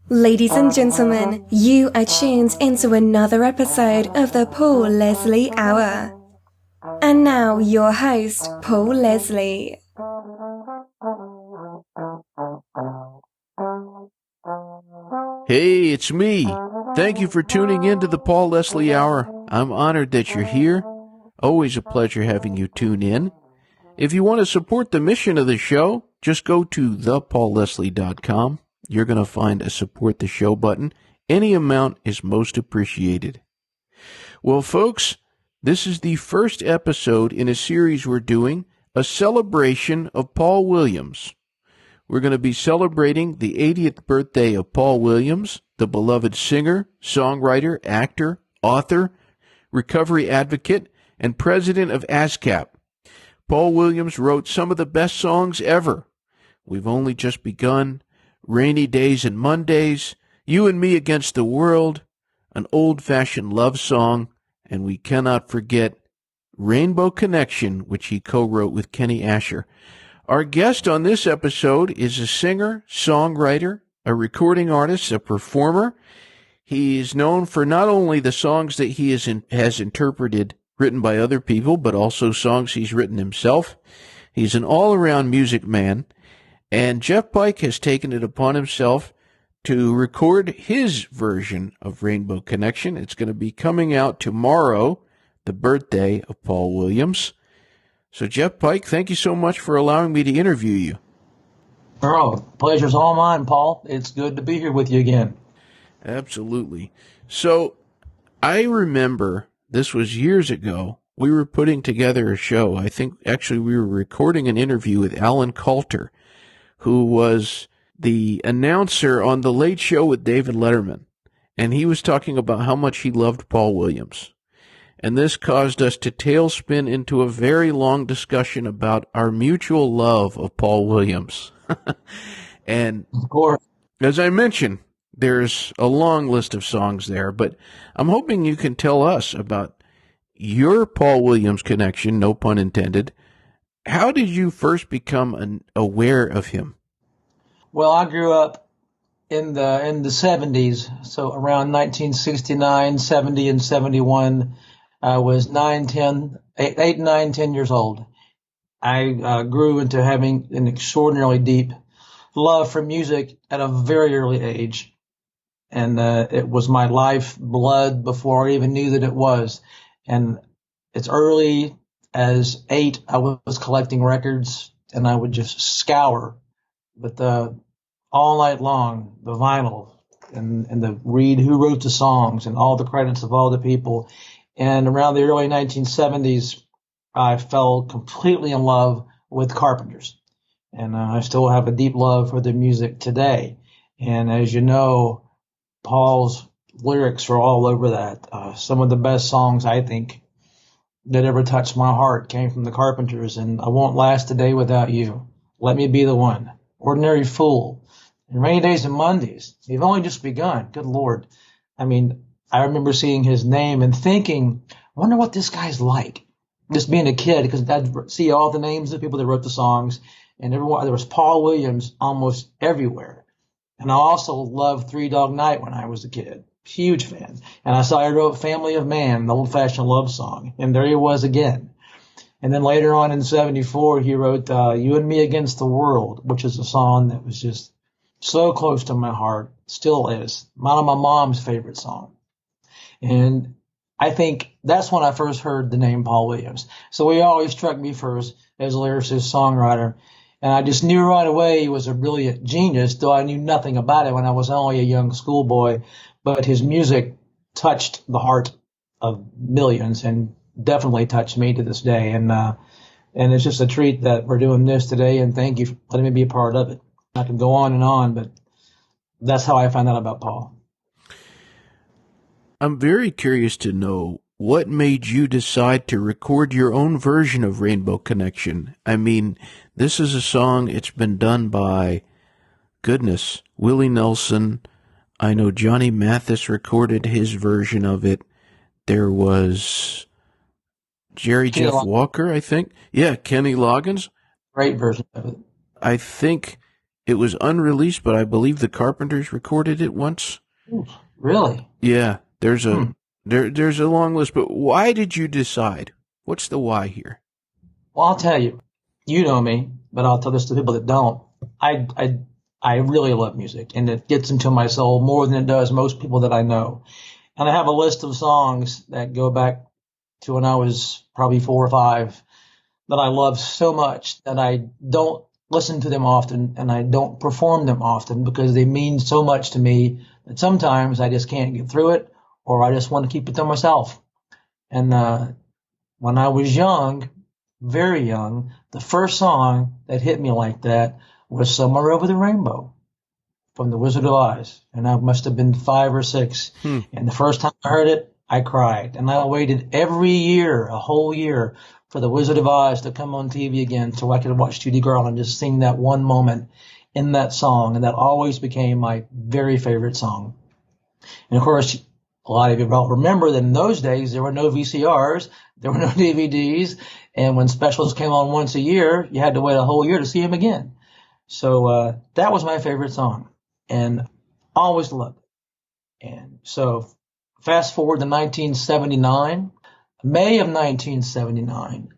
Ladies and gentlemen, you are tuned into another episode of the Paul Leslie Hour. And now your host, Paul Leslie. Hey, it's me. Thank you for tuning in to the Paul Leslie Hour. I'm honored that you're here. Always a pleasure having you tune in. If you want to support the mission of the show, just go to thepaulleslie.com. You're going to find a support the show button. Any amount is most appreciated. Well, folks, this is the first episode in a series we're doing, a celebration of Paul Williams. We're going to be celebrating the 80th birthday of Paul Williams, the beloved singer, songwriter, actor, author, recovery advocate, and president of ASCAP. Paul Williams wrote some of the best songs ever. We've only just begun. Rainy Days and Mondays, You and Me Against the World, an old-fashioned love song, and we cannot forget Rainbow Connection, which he co-wrote with Kenny Ascher. Our guest on this episode is a singer, songwriter, a recording artist, a performer. He is known for not only the songs that he has interpreted, written by other people, but also songs he's written himself. He's an all-around music man. And Jeff Pike has taken it upon himself to record his version of Rainbow Connection. It's going to be coming out tomorrow, the birthday of Paul Williams. So, Jeff Pike, thank you so much for allowing me to interview you. Oh, pleasure's all mine, Paul. It's good to be here with you again. Absolutely. So, I remember, this was years ago, we were putting together a show. I think, actually, we were recording an interview with Alan Coulter, who was the announcer on The Late Show with David Letterman. And he was talking about how much he loved Paul Williams. And this caused us to tailspin into a very long discussion about our mutual love of Paul Williams. And of course, as I mentioned, there's a long list of songs there, but I'm hoping you can tell us about your Paul Williams connection, no pun intended. How did you first become aware of him? Well, I grew up in the 70s, so around 1969, 70, and 71. I was 8, 9, 10 years old. I grew into having an extraordinarily deep love for music at a very early age. And it was my life blood before I even knew that it was. And it's early as 8, I was collecting records, and I would just scour with all night long the vinyl and the read who wrote the songs and all the credits of all the people. And around the early 1970s, I fell completely in love with Carpenters. And I still have a deep love for their music today. And as you know, Paul's lyrics are all over that. Some of the best songs, I think, that ever touched my heart came from the Carpenters. And I Won't Last a Day Without You, Let Me Be the One, Ordinary Fool, and Rainy Days and Mondays. You've only just begun. Good Lord. I mean, I remember seeing his name and thinking, I wonder what this guy's like. Just being a kid, because I'd see all the names of the people that wrote the songs, and everyone, there was Paul Williams almost everywhere. And I also loved Three Dog Night when I was a kid. Huge fan. And I saw he wrote Family of Man, the old-fashioned love song. And there he was again. And then later on in 74, he wrote You and Me Against the World, which is a song that was just so close to my heart. Still is. One of my mom's favorite songs. And I think that's when I first heard the name Paul Williams. So he always struck me first as a lyricist, songwriter. And I just knew right away he was a brilliant genius, though I knew nothing about it when I was only a young schoolboy. But his music touched the heart of millions and definitely touched me to this day. And it's just a treat that we're doing this today. And thank you for letting me be a part of it. I can go on, but that's how I found out about Paul. I'm very curious to know what made you decide to record your own version of Rainbow Connection. I mean, this is a song, it's been done by, goodness, Willie Nelson. I know Johnny Mathis recorded his version of it. There was Jerry Kenny Jeff Walker, I think. Yeah, Kenny Loggins. Great version of it. I think it was unreleased, but I believe the Carpenters recorded it once. Ooh, really? Yeah, there's there's a long list, but why did you decide? What's the why here? Well, I'll tell you. You know me, but I'll tell this to people that don't. I really love music, and it gets into my soul more than it does most people that I know. And I have a list of songs that go back to when I was probably 4 or 5 that I love so much that I don't listen to them often and I don't perform them often because they mean so much to me that sometimes I just can't get through it, or I just want to keep it to myself. And when I was young, very young, the first song that hit me like that was Somewhere Over the Rainbow from The Wizard of Oz. And I must have been 5 or 6. And the first time I heard it, I cried. And I waited every year, a whole year, for The Wizard of Oz to come on TV again so I could watch Judy Garland just sing that one moment in that song. And that always became my very favorite song. And of course, a lot of you probably remember that in those days, there were no VCRs, there were no DVDs. And when specials came on once a year, you had to wait a whole year to see them again. So that was my favorite song, and I always loved it. And so fast forward to 1979, May of 1979,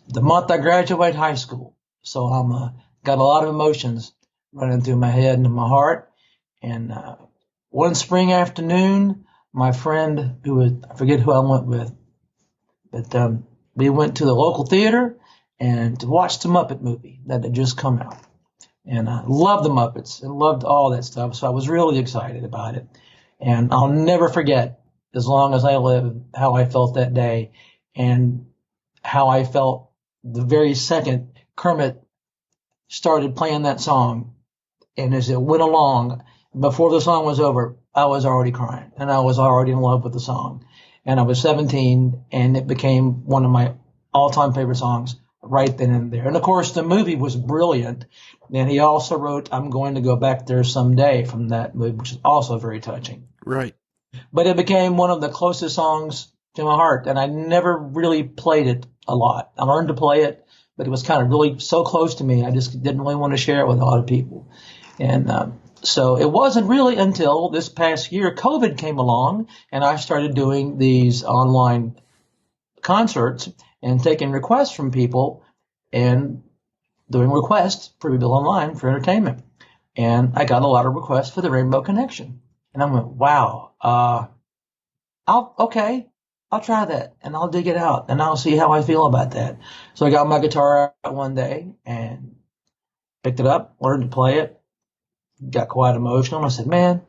the month I graduate high school. So I'm got a lot of emotions running through my head and my heart. And one spring afternoon, my friend, I forget who I went with, but we went to the local theater and to watch the Muppet Movie that had just come out. And I loved the Muppets and loved all that stuff, so I was really excited about it. And I'll never forget, as long as I live, how I felt that day and how I felt the very second Kermit started playing that song. And as it went along, before the song was over, I was already crying, and I was already in love with the song. And I was 17, and it became one of my all-time favorite songs right then and there. And of course, the movie was brilliant. And he also wrote I'm Going to Go Back There Someday from that movie, which is also very touching. Right. But it became one of the closest songs to my heart. And I never really played it a lot. I learned to play it, but it was kind of really so close to me. I just didn't really want to share it with a lot of people. And so it wasn't really until this past year, COVID came along, and I started doing these online concerts and taking requests from people and doing requests for people online for entertainment. And I got a lot of requests for the Rainbow Connection. And I went, wow, I'll try that, and I'll dig it out, and I'll see how I feel about that. So I got my guitar out one day and picked it up, learned to play it, got quite emotional. And I said, man,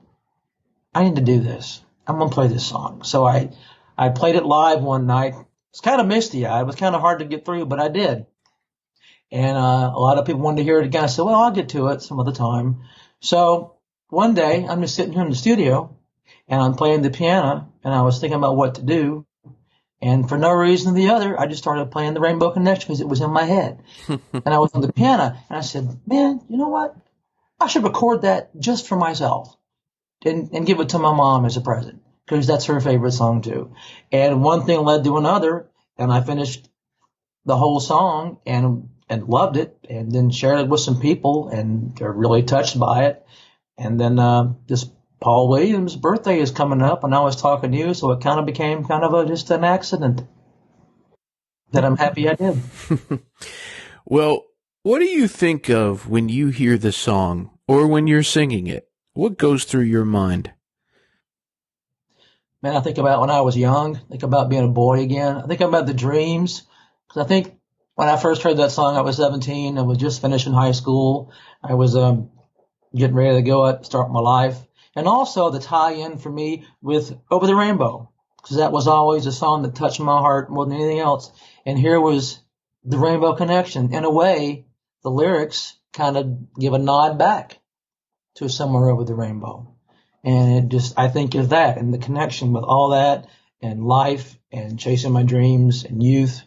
I need to do this. I'm going to play this song. So I played it live one night. It's kind of misty-eyed. It was kind of hard to get through, but I did. And a lot of people wanted to hear it again. I said, well, I'll get to it some other time. So one day, I'm just sitting here in the studio, and I'm playing the piano, and I was thinking about what to do. And for no reason or the other, I just started playing the Rainbow Connection because it was in my head. And I was on the piano, and I said, man, you know what? I should record that just for myself and give it to my mom as a present, because that's her favorite song too. And one thing led to another, and I finished the whole song and loved it, and then shared it with some people, and they're really touched by it. And then this Paul Williams' birthday is coming up, and I was talking to you, so it kind of became kind of just an accident that I'm happy I did. Well, what do you think of when you hear the song or when you're singing it? What goes through your mind? Man, I think about when I was young, I think about being a boy again. I think about the dreams, because I think when I first heard that song, I was 17. I was just finishing high school. I was getting ready to go out, start my life. And also the tie-in for me with Over the Rainbow, because that was always a song that touched my heart more than anything else. And here was the Rainbow Connection. In a way, the lyrics kind of give a nod back to Somewhere Over the Rainbow. And it just, I think of that and the connection with all that and life and chasing my dreams and youth.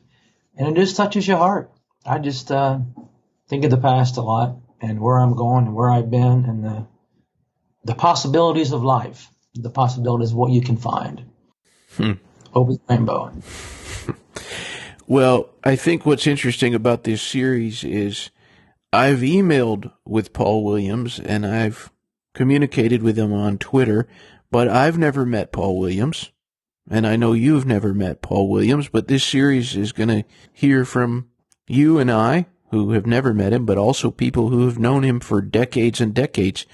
And it just touches your heart. I just think of the past a lot and where I'm going and where I've been and the possibilities of life, the possibilities of what you can find over the rainbow. Well, I think what's interesting about this series is I've emailed with Paul Williams and I've communicated with him on Twitter, but I've never met Paul Williams. And I know you've never met Paul Williams, but this series is going to hear from you and I, who have never met him, but also people who have known him for decades and decades.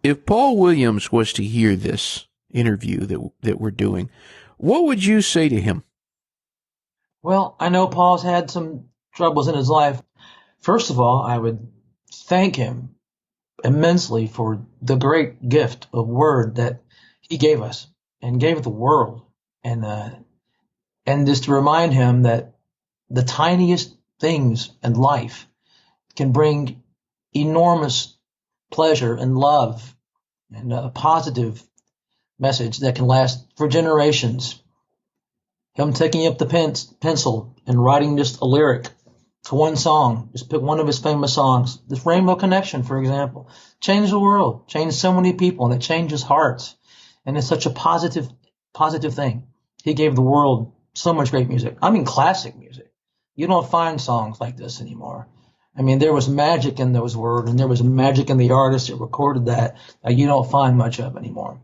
If Paul Williams was to hear this interview that we're doing, what would you say to him? Well, I know Paul's had some troubles in his life. First of all, I would thank him immensely for the great gift of word that he gave us and gave the world. And just to remind him that the tiniest things in life can bring enormous pleasure and love and a positive message that can last for generations. Him taking up the pencil and writing just a lyric to one song, just pick one of his famous songs. This Rainbow Connection, for example, changed the world, changed so many people, and it changes hearts. And it's such a positive thing. He gave the world so much great music. I mean, classic music. You don't find songs like this anymore. I mean, there was magic in those words, and there was magic in the artist that recorded that you don't find much of anymore.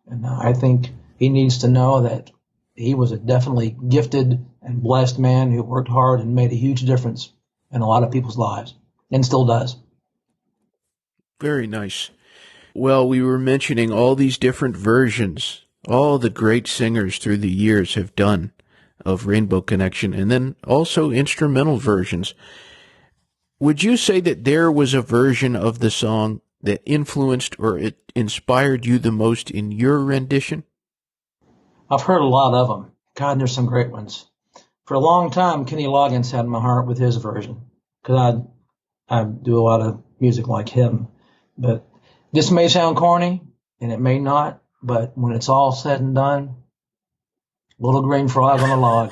And I think he needs to know that he was a definitely gifted and blessed man who worked hard and made a huge difference in a lot of people's lives, and still does. Very nice. Well, we were mentioning all these different versions, all the great singers through the years have done of Rainbow Connection, and then also instrumental versions. Would you say that there was a version of the song that influenced or it inspired you the most in your rendition? I've heard a lot of them. God, there's some great ones. For a long time, Kenny Loggins had my heart with his version, because I do a lot of music like him. But this may sound corny, and it may not, but when it's all said and done, little green frog on a log.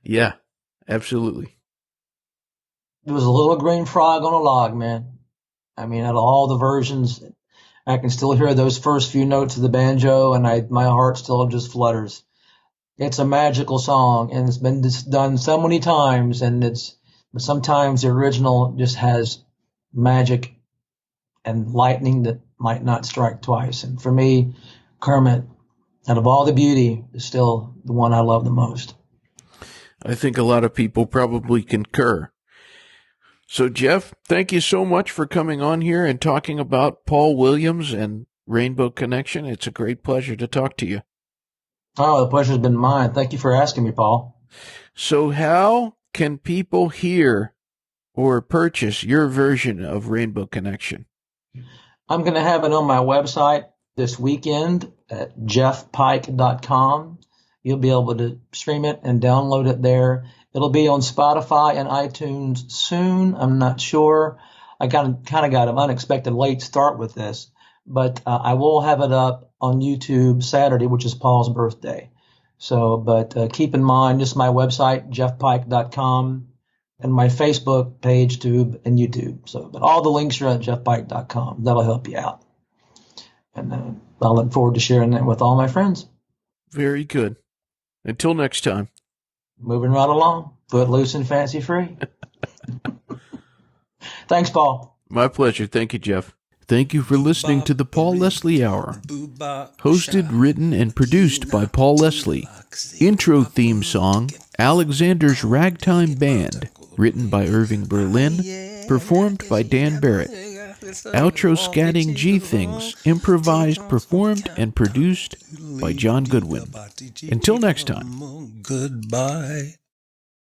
Yeah, absolutely. It was a little green frog on a log, man. I mean, out of all the versions, I can still hear those first few notes of the banjo, and my heart still just flutters. It's a magical song, and it's been done so many times, but sometimes the original just has magic and lightning that might not strike twice. And for me, Kermit, out of all the beauty, is still the one I love the most. I think a lot of people probably concur. So, Jeff, thank you so much for coming on here and talking about Paul Williams and Rainbow Connection. It's a great pleasure to talk to you. Oh, the pleasure's been mine. Thank you for asking me, Paul. So how can people hear or purchase your version of Rainbow Connection? I'm going to have it on my website this weekend at jeffpike.com. You'll be able to stream it and download it there. It'll be on Spotify and iTunes soon. I'm not sure. I kind of got an unexpected late start with this, but I will have it up on YouTube Saturday, which is Paul's birthday. So, but keep in mind, just my website, jeffpike.com, and my Facebook page, Tube, and YouTube. So, but all the links are at jeffpike.com. That'll help you out. And I look forward to sharing that with all my friends. Very good. Until next time. Moving right along. Footloose and fancy free. Thanks, Paul. My pleasure. Thank you, Jeff. Thank you for listening to the Paul Leslie Hour. Hosted, written, and produced by Paul Leslie. Intro theme song, Alexander's Ragtime Band, written by Irving Berlin, performed by Dan Barrett. Outro scatting G Things, improvised, performed, and produced by John Goodwin. Until next time. Goodbye.